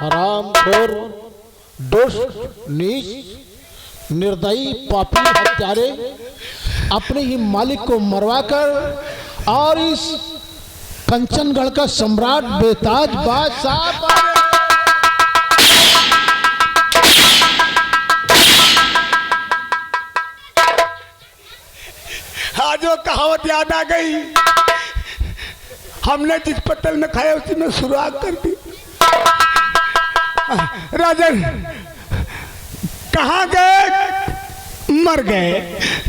हरामखोर, दुष्ट, नीच, निर्दयी, पापी, हत्यारे अपने ही मालिक को मरवाकर और इस कंचनगढ़ का सम्राट बेताज बादशाह आज वो कहावत याद आ गई, हमने जिस पत्तल में खाया उसी में शुरुआत कर दी। राजन कहाँ गए? मर गए,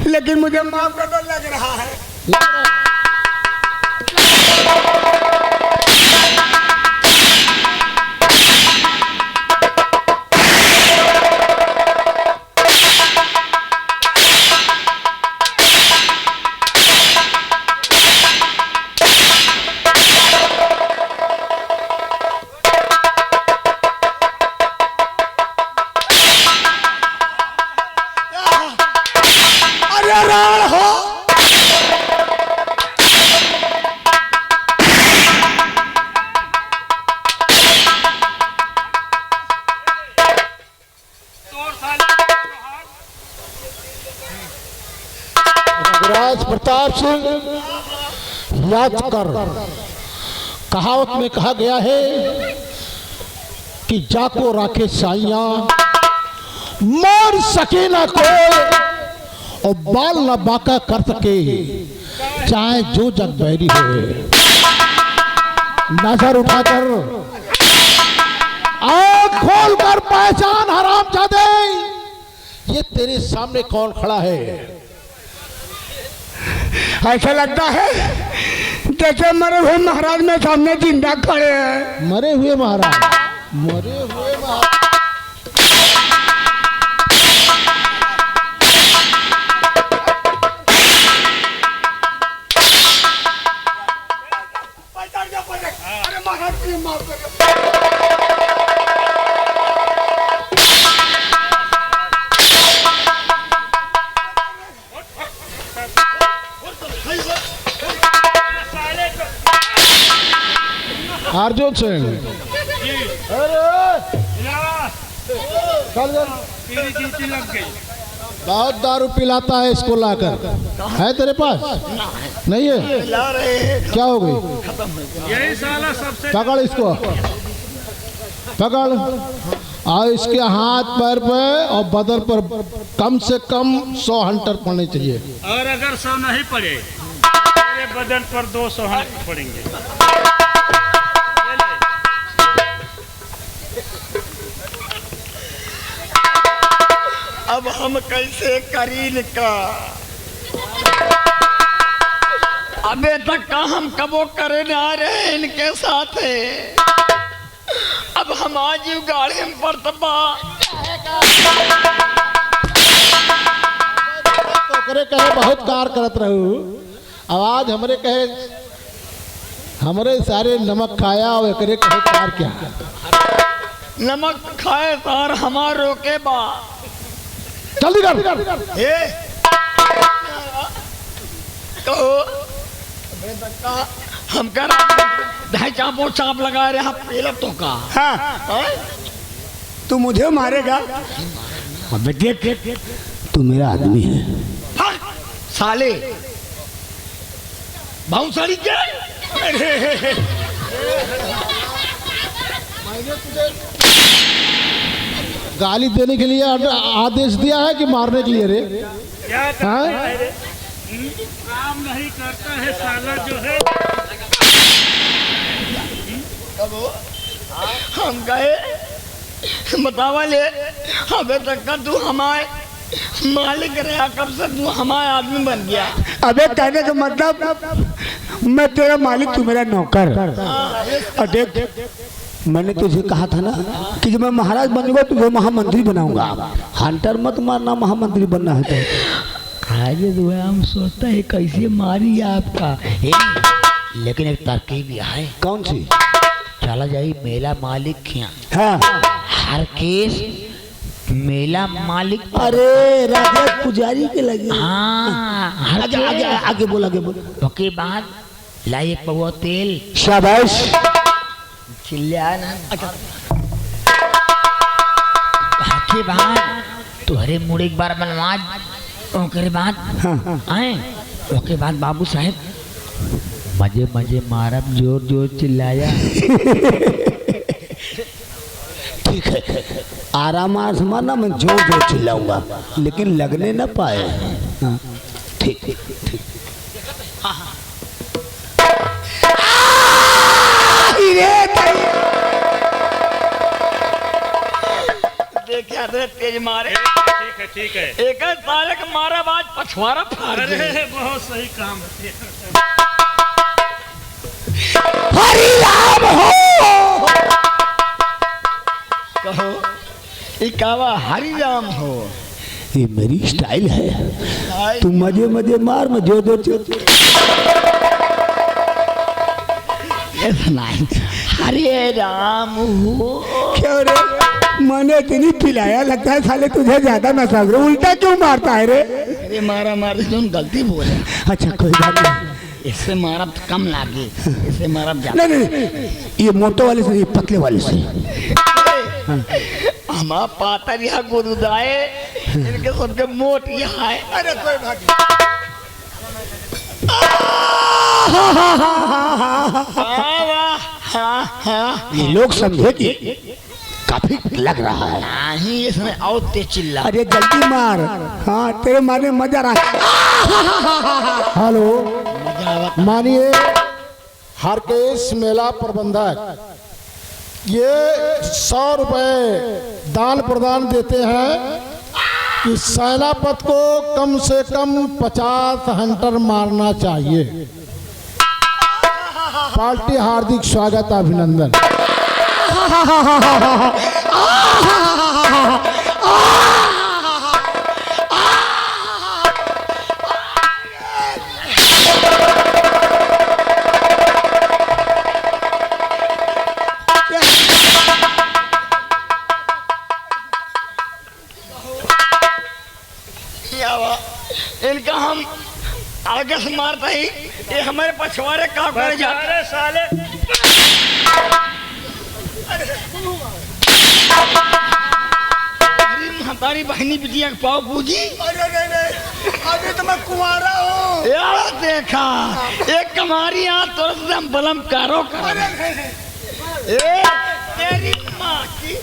लेकिन मुझे माफ कर दो, लग रहा है। प्रताप सिंह याद कर, कहावत में कहा गया है कि जाको राखे साइया मार सके ना कोई और बाल न बाका कर सके, चाहे जो जग बैरी हो। नजर उठाकर आँख खोल कर पहचान हरामजादे, ये तेरे सामने कौन खड़ा है? ऐसा लगता है जैसे मरे हुए महाराज में सामने जिंदा खड़े हैं। मरे हुए महाराज, मरे हुए महाराज। अरे महाराज जी माफ करिए। अर्जुन सिंह, बहुत दारू पिलाता है, इसको लाकर है तेरे पास? नहीं है? क्या हो गई? यही साला सबसे पकड़ इसको, पकड़ और इसके हाथ पैर पे और बदन पर कम से कम 100 हंटर पड़ने चाहिए। और अगर 100 नहीं पड़े मेरे बदन पर 200 हंटर पड़ेंगे। अब हम कैसे करीन का? अबे तक का हम कबो करे ना रहे इनके साथ है। अब हम आज गाड़ी में पड़तबा तो करे कहे बहुत कार करत रहू, आवाज हमरे कहे हमरे सारे नमक खाया और एकरे कहे कार क्या? नमक खाए सार हमार रोके बा। जल्दी कर। हम कर ढाई चापों चाप लगा रहे हैं पहले तो का। हाँ। तू मुझे मारेगा? अबे देख तू मेरा आदमी है। हाँ, साले बहुत सारी क्या? गाली देने के लिए आदेश दिया है कि मारने के लिए? रे क्या करता है रे? काम नहीं करता है साला जो है। हम गए बतावा ले, अबे तक का तू हमारे मालिक रहा, कब से तू हमारा आदमी बन गया? अबे कहने का मतलब मैं तेरा मालिक, तू मेरा नौकर। और देख मैंने तुझे कहा था ना कि जब मैं महाराज बनूंगा तुझे महामंत्री बनाऊंगा। हंटर मत मारना, महामंत्री बनना है तो। आज हम सोचता है कैसे मारी आपका। लेकिन एक तरकीब है। कौन सी? चला जाए मेला मालिक खिया। हाँ। हर केस मेला मालिक। अरे राजा पुजारी के लगे। हाँ आगे आगे आगे बोल, आगे बोल। उसके बाद लाई एक पवा तेल। शाबाश। चिल्ला ना। के बाद तुहरे मुड़ एक बार बनवाज ओकरे बाद आए ओके बाद बाबू साहेब मजे मजे मारब जोर जोर चिल्लाया। ठीक है, आराम से मारना, मैं जोर जोर चिल्लाऊंगा लेकिन लगने न पाए। हाँ, ठीक ठीक ठीक। देखा तो तेज मारे। ठीक है ठीक है। एक तारक मारा बाज पछवाड़ा फाड़ दे। अरे बहुत सही काम है। हरि राम हो। कहो ये कावा हरि राम हो। ये मेरी स्टाइल है। तू मजे मजे मार, मैं जोर जोर चिल्ला। हरे राम हो। क्यों रे, मैंने इतनी पिलाया, लगता है साले तुझे ज्यादा नशा है। उल्टा क्यों मारता है रे? अरे मारा मारे तुम गलती बोले। अच्छा कोई बात नहीं, इससे मारा कम लागे, इससे मारा नहीं नहीं, ये मोटो वाले से, ये पतले वाले से। हमारा पातरिया गुरुदाए इनके सबके मोट यहाँ है। अरे कोई बात नहीं। ये लोग समझे कि काफी लग रहा है। नहीं इसमें और तेज चिल्ला। अरे जल्दी मार। हाँ तेरे मारने मजा रहा। हेलो, मजा आवा। मानिए हरकेश मेला प्रबंधक, ये 100 रुपए दान प्रदान देते हैं कि सेनापत को कम से कम 50 हंटर मारना चाहिए। पार्टी हार्दिक स्वागत, अभिनंदन। इनका हम आगे से मारता ही ये हमारे पछवाड़े का कर जाते। अरे साले अरे हमारी बहनी बिटिया के पाव पूजी। अरे नहीं, अभी तो मैं कुंवारा हूँ यार। देखा एक कमारी यहाँ तुरंत हम बलम कारो कर। तेरी माँ की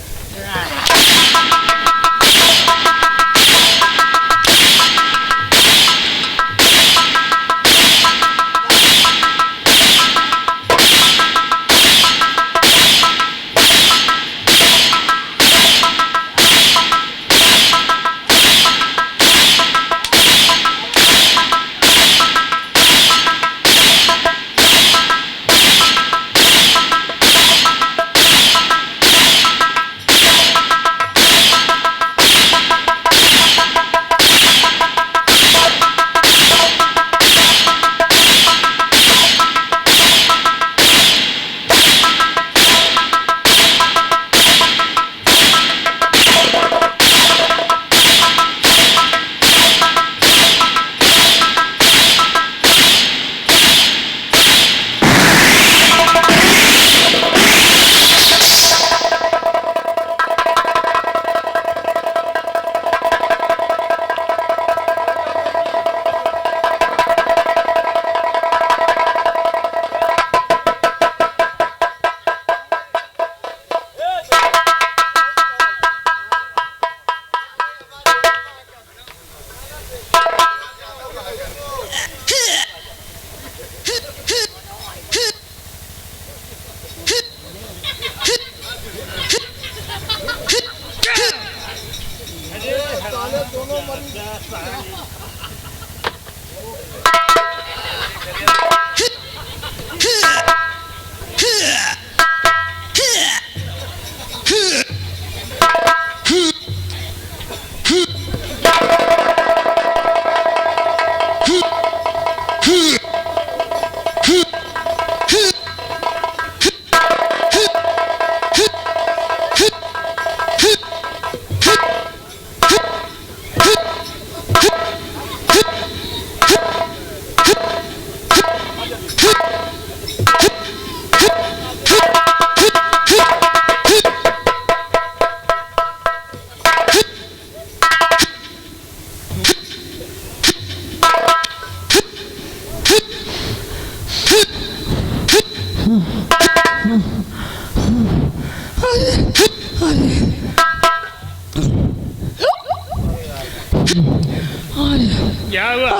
क्या हुआ?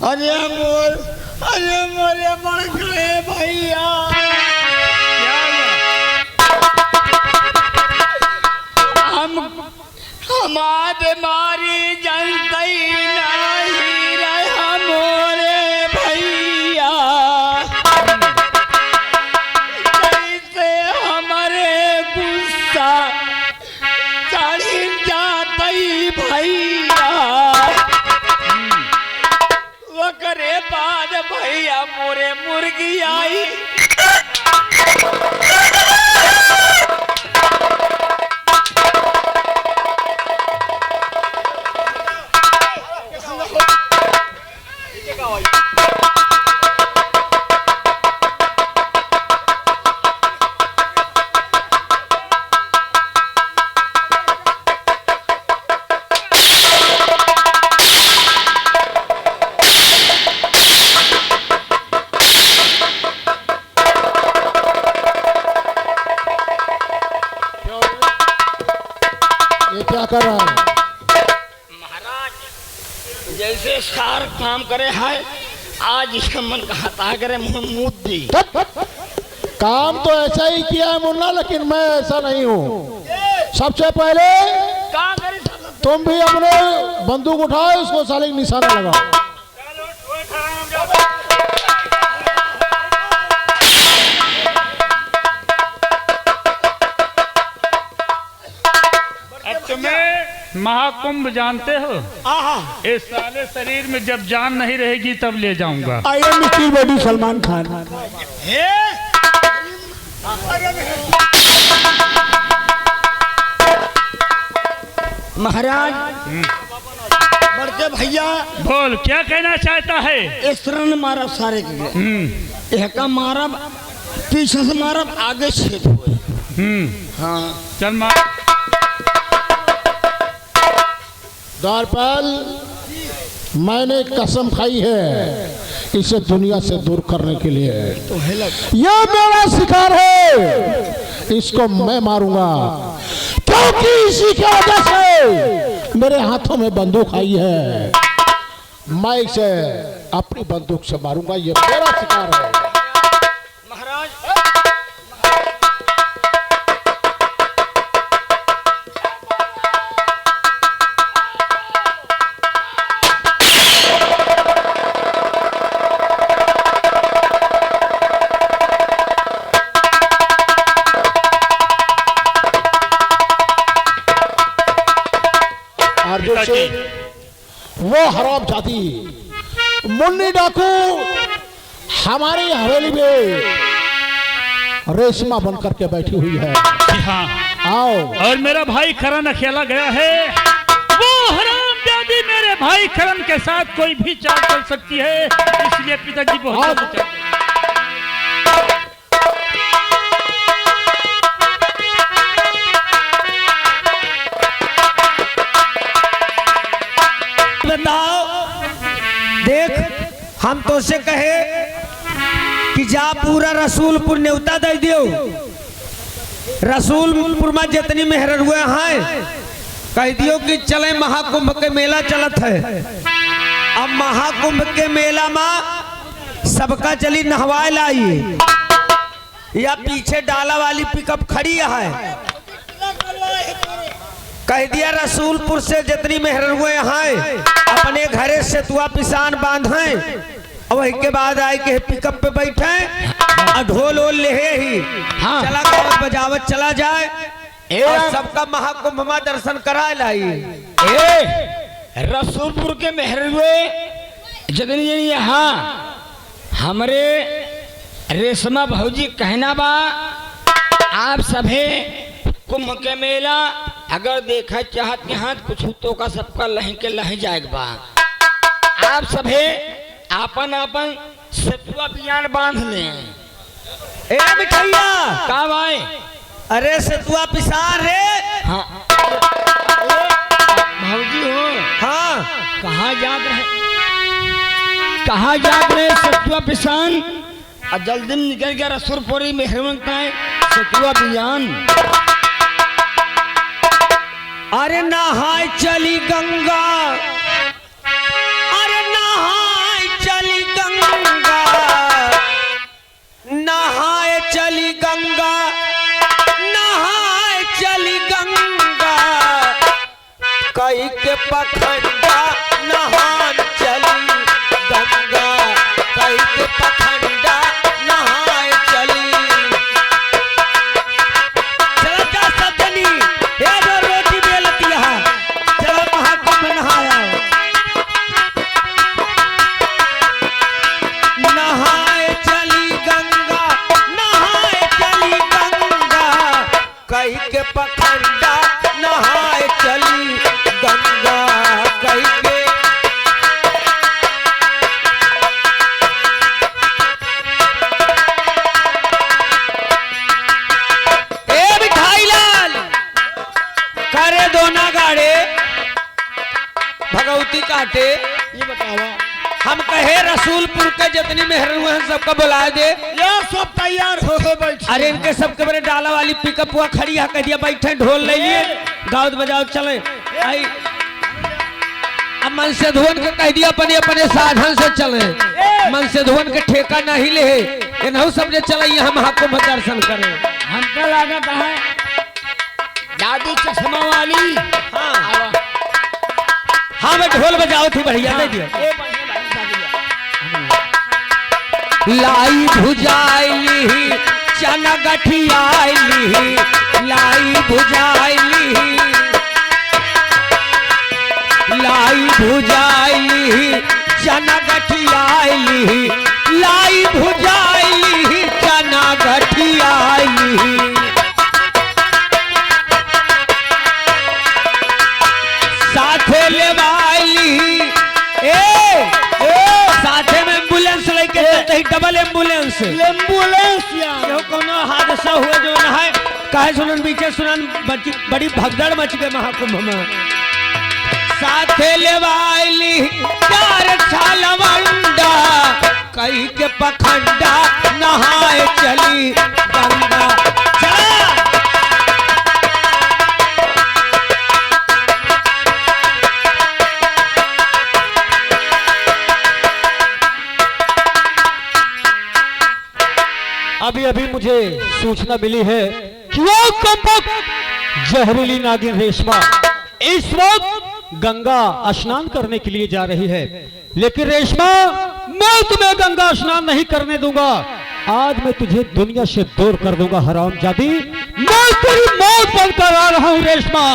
अरे मोरे मर गए भैया। क्या हुआ? हमारे मारी जनतई नहीं रहा मोरे भैया। कैसे हमारे गुस्सा चढ़ जातई भैया। वो करे बाद भैया मोरे मुर्गी आई। ये क्या कर रहा है? महाराज जैसे सार काम करे है आज इसका मन कहता करे मुंह दी। काम तो ऐसा ही किया है मुन्ना, लेकिन मैं ऐसा नहीं हूँ। सबसे पहले का करे तुम भी अपने बंदूक उठाओ, इसको साले की निशाना लगाओ। तुम्हें महाकुंभ जानते हो? इस साले शरीर में जब जान नहीं रहेगी तब ले जाऊंगा। I am mister body Salman Khan. महाराज बड़के भैया बोल, क्या कहना चाहता है? इस तरह ने मारा सारे के एक का मारा पीछे से मारा आगे छेद हुए। हाँ चल मार। द्वारपाल, मैंने कसम खाई है इसे दुनिया से दूर करने के लिए। तो है यह मेरा शिकार है, इसको मैं मारूंगा क्योंकि इसी की वजह से मेरे हाथों में बंदूक आई है। मैं इसे अपनी बंदूक से मारूंगा, ये मेरा शिकार है। महाराज से वो हराम जाती मुन्नी डाकू हमारी हवेली में रेशमा बनकर के बैठी हुई है। हाँ, आओ। और मेरा भाई करण अकेला गया है। वो हरामजादी मेरे भाई करण के साथ कोई भी चाल चल सकती है, इसलिए पिताजी बहुत देख, हम तो से कहे कि जा पूरा रसूलपुर न्योता दे दियो। रसूलपुर में जितनी मेहर हुए हैं कह दियो कि चले महाकुंभ के मेला चलत है। अब महाकुंभ के मेला में सबका चली नहवाए लाई, या पीछे डाला वाली पिकअप खड़ी है। कह दिया रसूलपुर से जितनी मेहर हुए हैं अपने घरे से तुआ पिसान बांधे, वही के बाद आए के पिकअप पे बैठे, ढोल ओल ले ही चला गावत बजावत चला जाए और सबका महाकुंभ में दर्शन करा लाई। रसूलपुर के मेहर हुए जितनी यहाँ हमरे रेशमा भौजी कहना बा, आप सभे कुंभ के मेला अगर देखा चाहत यहाँ कुछ तो का सबका लही के लही जाएगा बा। आप सभे आपन आपन सतुआ पियान बांध लें। ए मिठैया का भाई? अरे सतुआ पिसान रे। हाँ भौजी हो। हाँ कहाँ जात रहे, कहाँ जात रहे सतुआ पिसान? और जल्दी निकल गया रसूलपुरी मेहरबान का सतुआ बियान। अरे नहाए चली गंगा, अरे नहाए चली गंगा, नहाए चली गंगा, नहाए चली गंगा, कई के पखंडा नहान चली गंगा, कई के पखंडा नहाए चली। चला जा सजनी, हे जो रोटी बेलती है, चला महाकुंभ नहाया। नहाए चली गंगा, नहाए चली गंगा, कई के पखंडा नहाए चली गंगा, कई के। ए मिठाई लाल करे दोना गाड़े भगवती काटे। ये बतावा हम कहे रसूलपुर के जितनी मेहर हुए हैं सबको बुला दे। ये सब तैयार हो बैठ। अरे इनके सबके बड़े डाला वाली पिकअप हुआ खड़ी है, कह दिया बैठे ढोल लेइए गाँव बजाओ चले। आई अब मन से धुवन के कह दिया अपने अपने साधन से चले, मन से धुवन के ठेका नहीं ले, इन्हों सब ने चले हम महाकुंभ दर्शन करें। हमको लागत है दादी चश्मा वाली। हाँ हाँ मैं ढोल बजाओ थी बढ़िया दे दिया। लाई भुजाइली चना गठियाइली, लाई भुजाइली, लाई भुजाइली चना गठियाइली, लाई भुजाइली चना गठियाइली। साथे लेवाइली साथे में एम्बुलेंस लेके चलते ही, डबल एम्बुलेंस। एम्बुलेंस यो कोनो हादसा हुआ जो न है काहे सुनन बीचे सुनन बड़ी भगदड़ मच गए महाकुंभ में। साथे लेवाइली चार छालवंडा, कई के पखंडा नहाए चली गंगा। चला अभी अभी मुझे सूचना मिली है कि वो कंपक जहरीली नागिन रेशमा इस वक्त गंगा स्नान करने के लिए जा रही है। लेकिन रेशमा, मैं तुम्हें गंगा स्नान नहीं करने दूंगा। आज मैं तुझे दुनिया से दूर कर दूंगा हरामजादी। मैं तेरी मौत बनकर आ रहा हूं रेशमा।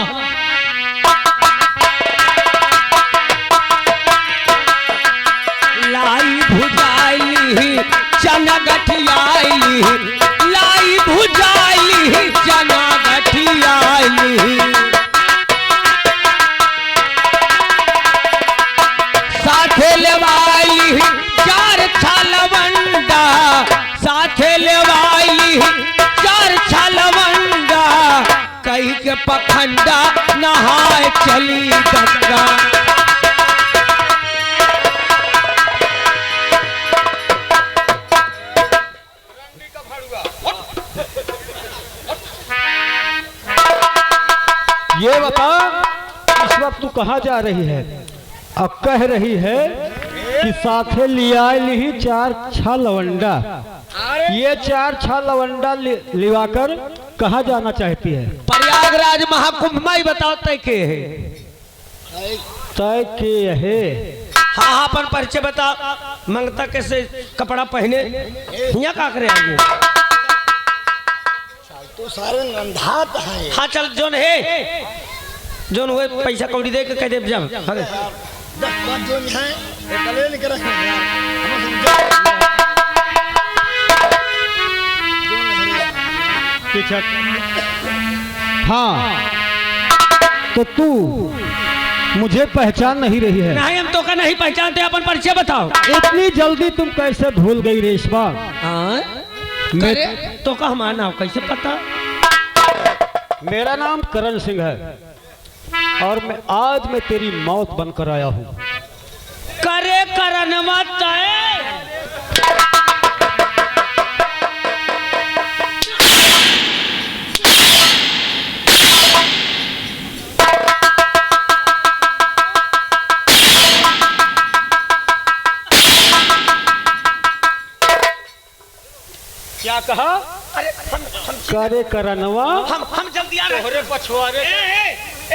लाई भुजाइली चना गठियाइली, लाई भुजाइली चना गठियाइली। साथे लेवाइली चार छालवंडा, साथे लेवाइली चार छालवंडा, कई के पखंडा नहाए चली गंगा। ये बता, इस वक्त तू कहाँ जा रही है? अब कह रही है कि साथे लिया ली चार छा लवंडा। ये चार छा लवंडा लिवाकर कहाँ जाना चाहती है? प्रयागराज महाकुंभ में ही बताओ तय के है। तय के है। हाँ हाँ अपन परिचय बता। मंगता कैसे कपड़ा पहने यहाँ का करे आगे? तो सारे नंधात हैं। हाँ चल जोन है, जोन हुए पैसा कौड़ी दे के कह दे जब 10 बात जो है कले लेकर हाँ, तो तू मुझे पहचान नहीं रही है? नहीं, हम तो का नहीं पहचानते। अपन परिचय बताओ। इतनी जल्दी तुम कैसे भूल गई रेशमा? हाँ मैं तो का हमारा नाम कैसे पता? मेरा नाम करण सिंह है और आज मैं तेरी मौत बनकर आया हूँ। करे करण मत कहा अरे करे करनवा हम जल्दी आ रहे अरे पछुआरे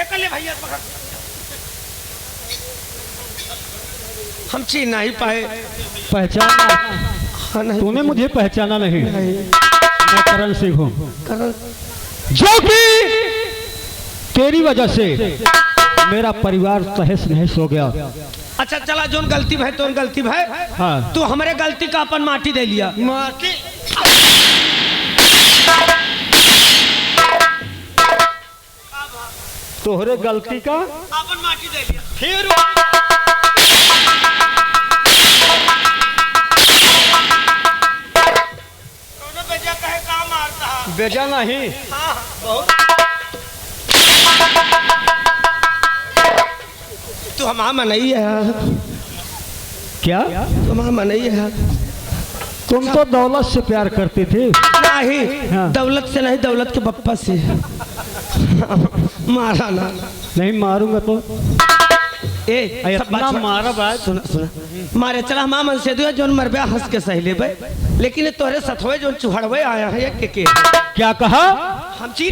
एक ले भैया पकड़। हम चीन नहीं पाए। पहचाना हाँ, नहीं तूने मुझे पहचाना नहीं मैं करण सिंह हूँ करण जो कि तेरी वजह से मेरा परिवार तहस नहस हो गया। अच्छा चला जोन गलती भाई तो गलती भाई हाँ तू हमारे गलती का अपन माटी दे लिया। माटी तोहरे गलती का अपन माटी दे लिया। फिर बेजा कहे काम मारता है। बेजा नहीं हाँ बहुत तू हमारा मनई है। क्या तुम हमारा मनई है। तुम तो दौलत से प्यार करती थी। नहीं हाँ। दौलत से नहीं दौलत के बप्पा से। मारा ना नहीं मारूंगा तो ए सब बात मारा बात सुना सुना मारे चला हम मन से दियो जोन मरबे हंस के सही लेबे लेकिन तोहरे सथवे जोन चुहड़वे आया है के क्या कहा हम चीन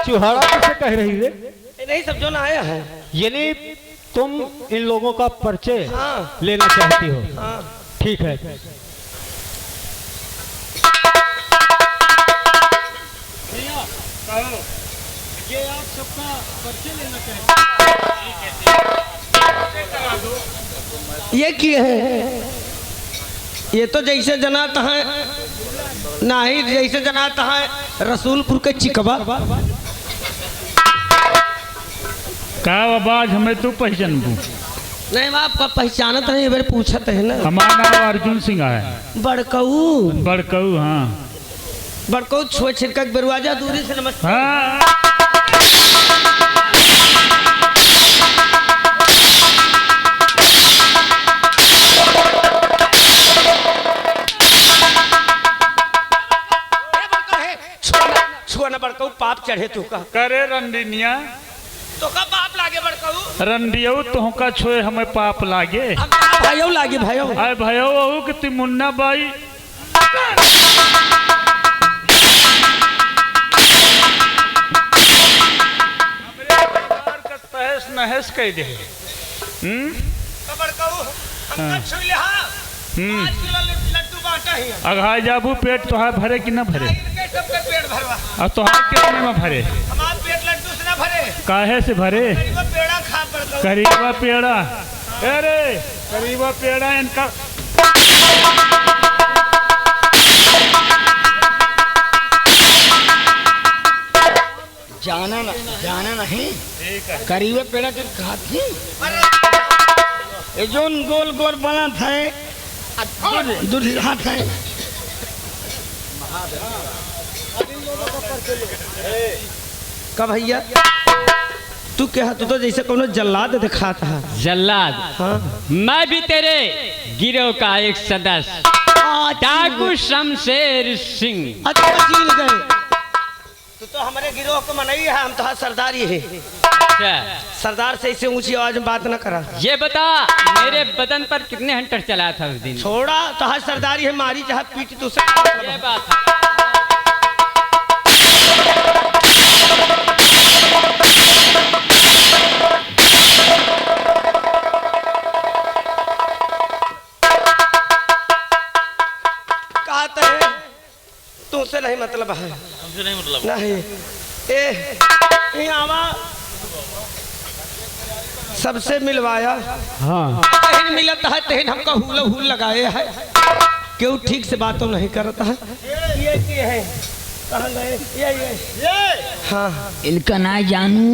चुहाड़ा किसे कह रही रे नहीं सब जोन आया है। यानी तुम इन लोगों का परिचय हाँ। लेना चाहती हो। हाँ। ठीक है ये आप सबका परिचय लेना चाहिए। ये किए है ये तो जैसे जनाता है नहीं जैसे जनाता है रसूलपुर के चिकवा। का आवाज हमें तो पहचान नहीं आपका पहचानत नहीं बार पूछत है ना। हमारा नाम अर्जुन सिंह है। बड़कऊ बड़कऊ हाँ बड़कऊ छुए छिड़का बरुआजा दूरी से नमस्कार। हाँ छुआ बड़कऊ पाप चढ़े तू का करे रंडीनिया तो का पाप लागे बड़कऊ रंडियो तो का छोए हमें पाप लागे भाइयों लागे भाइयों आए भयो वहू कि ती मुन्ना बाई तहस नहस कह दे। बड़कऊ हम छुई ले हां 5 किलो लड्डू बांटा ही अघाय जाबू पेट तोहार भरे कि न भरे इनके सबके पेट भरवा और तोहार कितने में भरे हमार पेट लड्डू से ना भरे काहे से भरे वो पेड़ा खा बड़कऊ करीबा पेड़ा अरे करीबा पेड़ा इनका जाना नहीं करीब पेड़ा के खाती ये जोन गोल गोल बना था दूध हाथ है का भैया तू क्या तू तो जैसे कोनो जल्लाद दिखाता है। जल्लाद हाँ मैं भी तेरे गिरोह का एक सदस्य डाकू शमशेर सिंह। अच्छा चीन गए तो हमारे गिरोह को मनई है। हम तो सरदार ही है। अच्छा, सरदार से इसे ऊंची आवाज में बात न करा। ये बता मेरे बदन पर कितने हंटर चला था उस दिन। छोड़ा तो हर सरदारी है मारी चाहे पीट तो ये बात है। कहते हैं तुमसे नहीं मतलब है। हमसे नहीं मतलब नहीं ए आवा सबसे मिलवाया हाँ तहन मिलता है तहन हमका हुल हुल लगाए है क्यों ठीक से बातों नहीं करता है। ये है कहाँ गए ये हाँ इनका ना जानू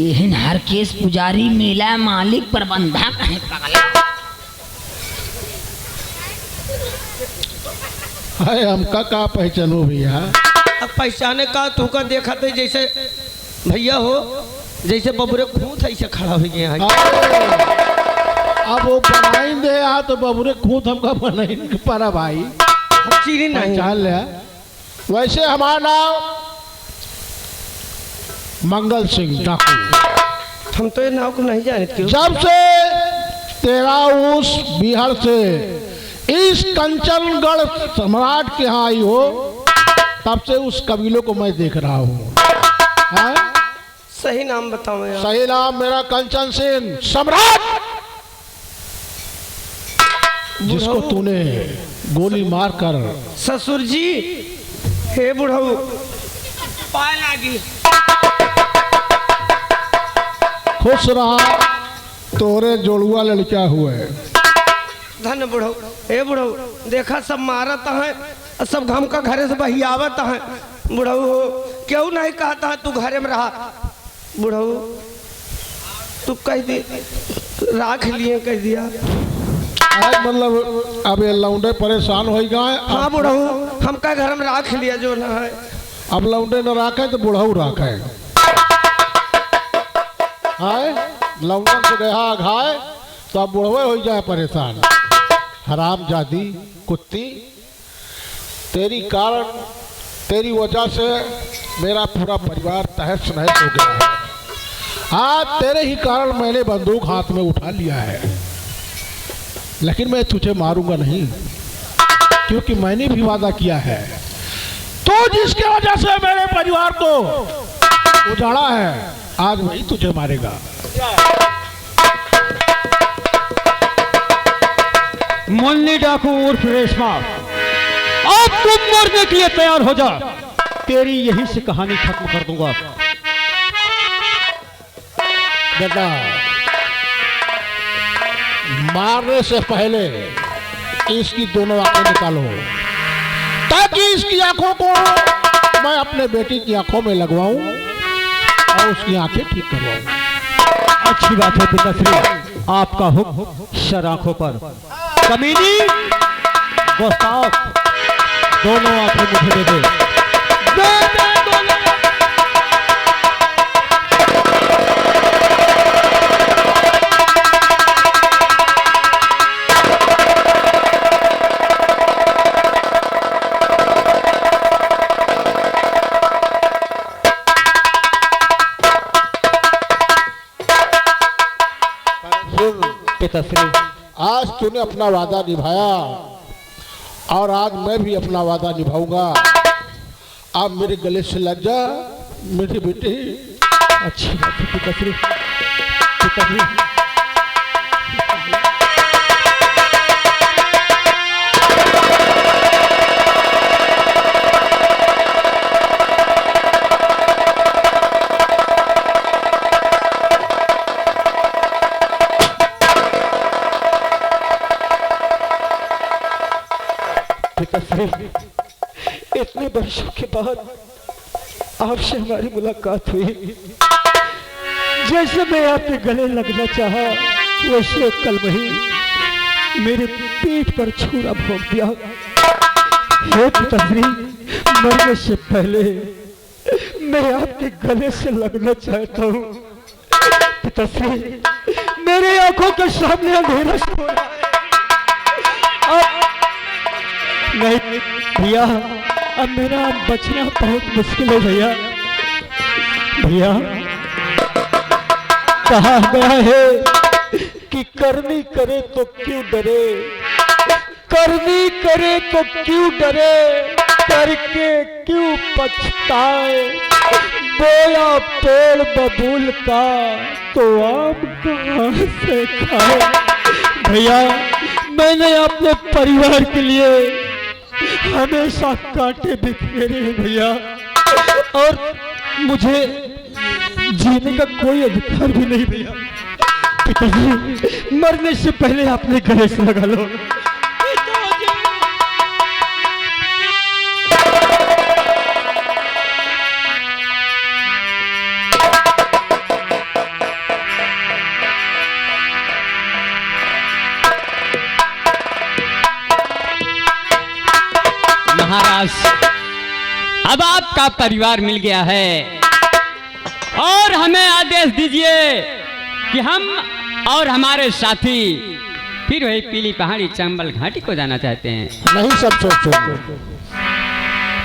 एहन हर केस पुजारी मेला मालिक प्रबंधक है पागला। है हमका का पहचानो भैया। अब पहचाने का तू का देखा तो जैसे भैया हो जैसे बबुरे खूंत ऐसे खड़ा हो गया है। अब वो बनाई दे आ तो बबुरे खूत हमका बनाई पारा भाई अब चीनी नहीं पहचान ले। वैसे हमारा नाम मंगल सिंह डाकू। हम तो ये नाव को नहीं जानते क्यों। जब से तेरा उस बिहार से इस कंचनगढ़ सम्राट के यहाँ आई हो, तब से उस कबीलों को मैं देख रहा हूँ। सही नाम बताओ यार। सही नाम मेरा कंचन सेन सम्राट, जिसको तूने गोली मारकर। ससुर जी, हे बुढ़ऊ, पाए लागी। खुश रहा, तोरे जोड़ुआ लड़का हुए। धन्य बुढ़ऊ। हे बुढ़ऊ, देखा सब मारत है, सब घम का घरे से बहियावत है। बुढ़ऊ हो, क्यों नहीं कहता है तू घरे में रहा? बुढ़ऊ तू कह दी, राख लिए कह दिया। मतलब अब ये लौंडे परेशान हो गए। हाँ बुढ़ऊ, हम का घर में राख लिया जो न है। अब लौंडे न राखे तो बुढ़ऊ राखे। लौंडन से गया घाय तो अब बुढ़वे हो जाए परेशान। हराम जादी कुत्ती, तेरी कारण, तेरी वजह से मेरा पूरा परिवार तहस नहस हो गया है। आज तेरे ही कारण मैंने बंदूक हाथ में उठा लिया है, लेकिन मैं तुझे मारूंगा नहीं, क्योंकि मैंने भी वादा किया है। तो जिसके वजह से मेरे परिवार को उजाड़ा है, आज वही तुझे मारेगा। मुन्नी डाकू उर्फ रेशमा, अब तुम मरने के लिए तैयार हो जा, तेरी यही से कहानी खत्म कर दूंगा। बेटा, मारने से पहले इसकी दोनों आंखें निकालो, ताकि इसकी आंखों को मैं अपने बेटी की आंखों में लगवाऊं और उसकी आंखें ठीक करवाऊं। अच्छी बात है पिताश्री, आपका हुक्म शर आंखों पर। कमीनी, गुस्ताख, दोनों आंखें मुझे दे दे। पिताश्री, आज तूने अपना वादा निभाया और आज मैं भी अपना वादा निभाऊंगा। आप मेरे गले से लग जा मेरी बेटी। अच्छी बात है पिताश्री। पिताश्री, इतने वर्षों के बाद आपसे हमारी मुलाकात हुई। जैसे मैं आपके गले लगना चाहा, वैसे कल वही मेरे पीठ पर छुरा भोंक दिया। हे पिताश्री, मरने से पहले मैं आपके गले से लगना चाहता हूँ। पिताश्री, मेरे आंखों के सामने अंधेरा सो रहा है। नहीं भैया, अब मेरा बचना बहुत मुश्किल है भैया। भैया, कहा गया है कि करनी करे तो क्यों डरे, करनी करे तो क्यों डरे, करके क्यों पछताए। बोया पेड़ बबूल का तो आम कहाँ से खाए। भैया, मैंने अपने परिवार के लिए हमेशा कांटे बिखेरे हैं भैया, और मुझे जीने का कोई अधिकार भी नहीं भैया। पिताजी, मरने से पहले अपने गले से लगा लो। महाराज, अब आपका परिवार मिल गया है और हमें आदेश दीजिए कि हम और हमारे साथी फिर वही पीली पहाड़ी चंबल घाटी को जाना चाहते हैं। नहीं सब सोचो,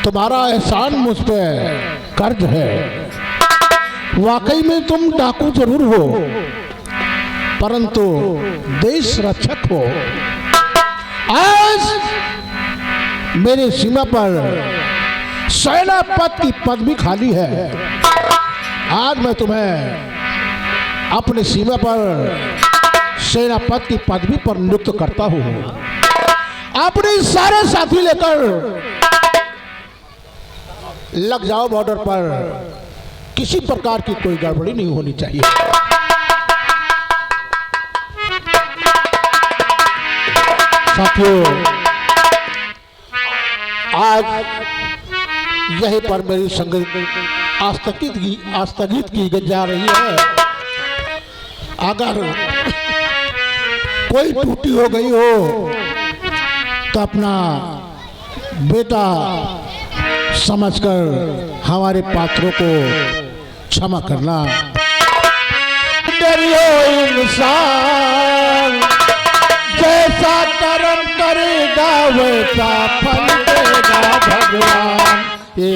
तुम्हारा एहसान मुझ पे कर्ज है। वाकई में तुम डाकू जरूर हो, परंतु देश रक्षक हो आज मेरी सीमा पर सेनापति की पदवी खाली है। आज मैं तुम्हें अपनी सीमा पर सेनापति की पदवी पर नियुक्त करता हूँ। अपने सारे साथी लेकर लग जाओ बॉर्डर पर। किसी प्रकार की कोई गड़बड़ी नहीं होनी चाहिए। साथियों, आज यहीं पर मेरी संगत आस्थगित की जा रही है। अगर कोई त्रुटि हो गई हो तो अपना बेटा समझकर हमारे पात्रों को क्षमा करना। डरियो इंसान, जैसा कर्म करेगा वैसा फल देगा भगवान। ये